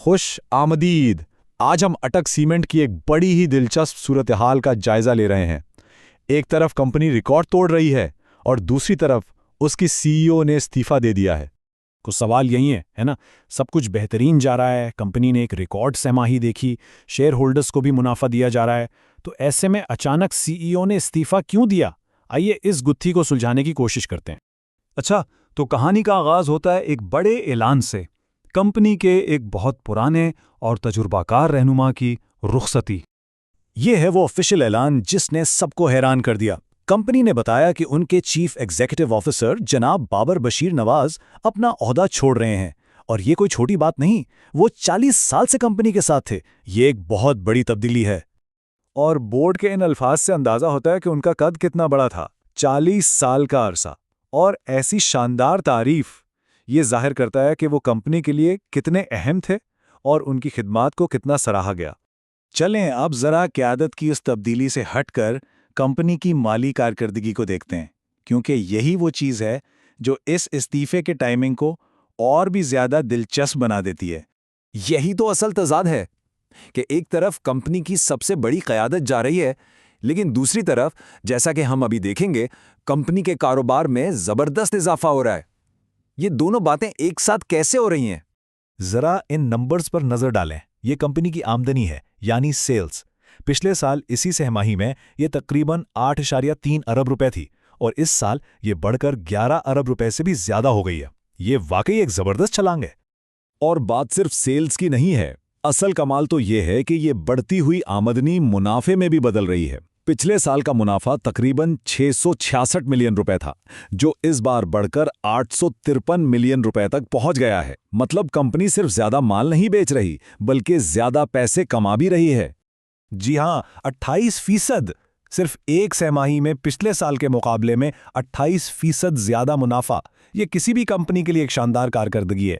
खुश आमदीद। आज हम अटक सीमेंट की एक बड़ी ही दिलचस्प सूरत हाल का जायजा ले रहे हैं। एक तरफ कंपनी रिकॉर्ड तोड़ रही है और दूसरी तरफ उसकी सीईओ ने इस्तीफा दे दिया है। कुछ सवाल यही है ना? सब कुछ बेहतरीन जा रहा है, कंपनी ने एक रिकॉर्ड सहमाही देखी, शेयर होल्डर्स को भी मुनाफा दिया जा रहा है, तो ऐसे में अचानक सीईओ ने इस्तीफा क्यों दिया? आइए इस गुत्थी को सुलझाने की कोशिश करते हैं। अच्छा, तो कहानी का आगाज होता है एक बड़े ऐलान से। कंपनी के एक बहुत पुराने और तजुर्बाकार रहनुमा की रुखसती। ये है वो ऑफिशियल ऐलान जिसने सबको हैरान कर दिया। कंपनी ने बताया कि उनके चीफ एग्जीक्यूटिव ऑफिसर जनाब बाबर बशीर नवाज अपना ओहदा छोड़ रहे हैं। और ये कोई छोटी बात नहीं, वो 40 साल से कंपनी के साथ थे। ये एक बहुत बड़ी तब्दीली है। और बोर्ड के इन अल्फाज से अंदाजा होता है कि उनका कद कितना बड़ा था। 40 साल का अरसा और ऐसी शानदार तारीफ, ये जाहिर करता है कि वो कंपनी के लिए कितने अहम थे और उनकी खिदमात को कितना सराहा गया। चलें अब जरा क़यादत की उस तब्दीली से हटकर कंपनी की माली कारकर्दगी को देखते हैं, क्योंकि यही वो चीज़ है जो इस इस्तीफे के टाइमिंग को और भी ज़्यादा दिलचस्प बना देती है। यही तो असल तज़ाद है कि एक तरफ कंपनी की सबसे बड़ी क़यादत जा रही है, लेकिन दूसरी तरफ, जैसा कि हम अभी देखेंगे, कंपनी के कारोबार में ज़बरदस्त इजाफा हो रहा है। ये दोनों बातें एक साथ कैसे हो रही हैं? जरा इन नंबर्स पर नजर डालें। ये कंपनी की आमदनी है, यानी सेल्स। पिछले साल इसी सहमाही में ये तकरीबन 8.3 अरब रुपए थी और इस साल ये बढ़कर 11 अरब रुपए से भी ज्यादा हो गई है। ये वाकई एक जबरदस्त छलांग है। और बात सिर्फ सेल्स की नहीं है। असल कमाल तो ये है कि ये बढ़ती हुई आमदनी मुनाफे में भी बदल रही है। पिछले साल का मुनाफा तकरीबन 666 मिलियन रुपए था, जो इस बार बढ़कर 853 मिलियन रुपए तक पहुंच गया है। मतलब कंपनी सिर्फ ज्यादा माल नहीं बेच रही, बल्कि ज्यादा पैसे कमा भी रही है। जी हां, 28%। सिर्फ एक सहमाही में पिछले साल के मुकाबले में 28% ज्यादा मुनाफा। ये किसी भी कंपनी के लिए एक शानदार कारकर्दगी है।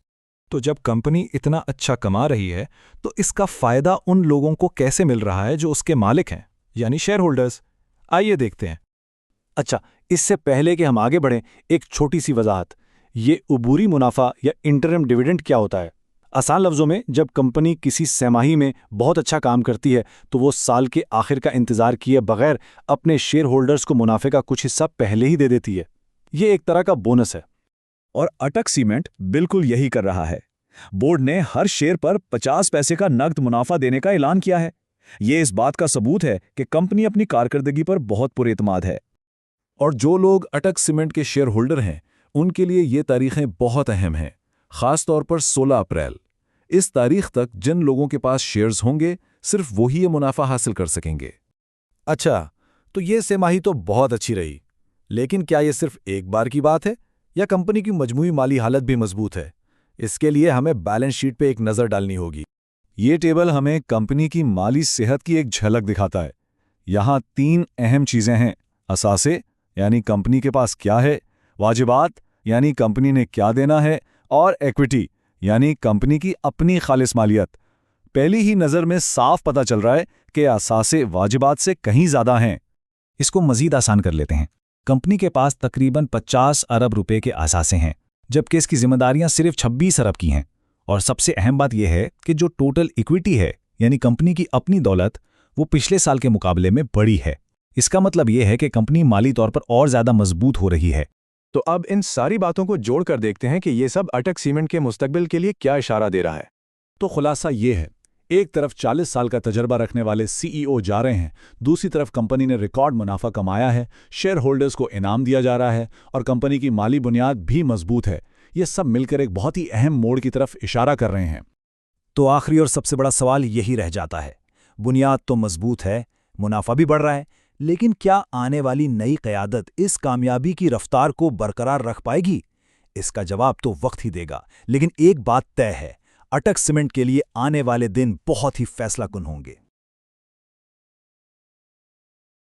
तो जब कंपनी इतना अच्छा कमा रही है, तो इसका फायदा उन लोगों को कैसे मिल रहा है जो उसके मालिक हैं, यानी शेयर होल्डर्स? आइए देखते हैं। अच्छा, इससे पहले कि हम आगे बढ़ें, एक छोटी सी वजाहत। ये उबूरी मुनाफा या इंटरिम डिविडेंड क्या होता है? आसान लफ्ज़ों में, जब कंपनी किसी सहमाही में बहुत अच्छा काम करती है तो वो साल के आखिर का इंतज़ार किए बगैर अपने शेयर होल्डर्स को मुनाफे का कुछ हिस्सा पहले ही दे देती है। ये एक तरह का बोनस है। और अटक सीमेंट बिल्कुल यही कर रहा है। बोर्ड ने हर शेयर पर 50 पैसे का नकद मुनाफा देने का ऐलान किया है। ये इस बात का सबूत है कि कंपनी अपनी कारकर्दगी पर बहुत पुरएतमाद है। और जो लोग अटक सीमेंट के शेयर होल्डर हैं, उनके लिए ये तारीखें बहुत अहम हैं। खास तौर पर 16 अप्रैल। इस तारीख तक जिन लोगों के पास शेयर्स होंगे, सिर्फ वही ये मुनाफा हासिल कर सकेंगे। अच्छा, तो ये सहमाही तो बहुत अच्छी रही, लेकिन क्या ये सिर्फ एक बार की बात है या कंपनी की मजमूई माली हालत भी मजबूत है? इसके लिए हमें बैलेंस शीट पे एक नज़र डालनी होगी। ये टेबल हमें कंपनी की माली सेहत की एक झलक दिखाता है। यहाँ 3 अहम चीज़ें हैं: असासे, यानी कंपनी के पास क्या है; वाजिबात, यानी कंपनी ने क्या देना है; और इक्विटी, यानी कंपनी की अपनी खालिस मालियत। पहली ही नज़र में साफ पता चल रहा है कि असासे वाजिबात से कहीं ज़्यादा हैं। इसको मज़ीद आसान कर लेते हैं। कंपनी के पास तकरीबन 50 अरब रुपए के असासे हैं, जबकि इसकी जिम्मेदारियां सिर्फ 26 अरब की हैं। और सबसे अहम बात यह है कि जो टोटल इक्विटी है, यानी कंपनी की अपनी दौलत, वो पिछले साल के मुकाबले में बड़ी है। इसका मतलब यह है कि कंपनी माली तौर पर और ज़्यादा मजबूत हो रही है। तो अब इन सारी बातों को जोड़कर देखते हैं कि ये सब अटक सीमेंट के मुस्तकबिल के लिए क्या इशारा दे रहा है। तो खुलासा ये है, एक तरफ 40 साल का तजर्बा रखने वाले सीईओ जा रहे हैं, दूसरी तरफ कंपनी ने रिकॉर्ड मुनाफा कमाया है, शेयर होल्डर्स को इनाम दिया जा रहा है और कंपनी की माली बुनियाद भी मजबूत है। ये सब मिलकर एक बहुत ही अहम मोड़ की तरफ इशारा कर रहे हैं। तो आखिरी और सबसे बड़ा सवाल यही रह जाता है। बुनियाद तो मजबूत है, मुनाफा भी बढ़ रहा है, लेकिन क्या आने वाली नई क़यादत इस कामयाबी की रफ्तार को बरकरार रख पाएगी? इसका जवाब तो वक्त ही देगा। लेकिन एक बात तय है, अटक सीमेंट के लिए आने वाले दिन बहुत ही फैसलाकुन होंगे।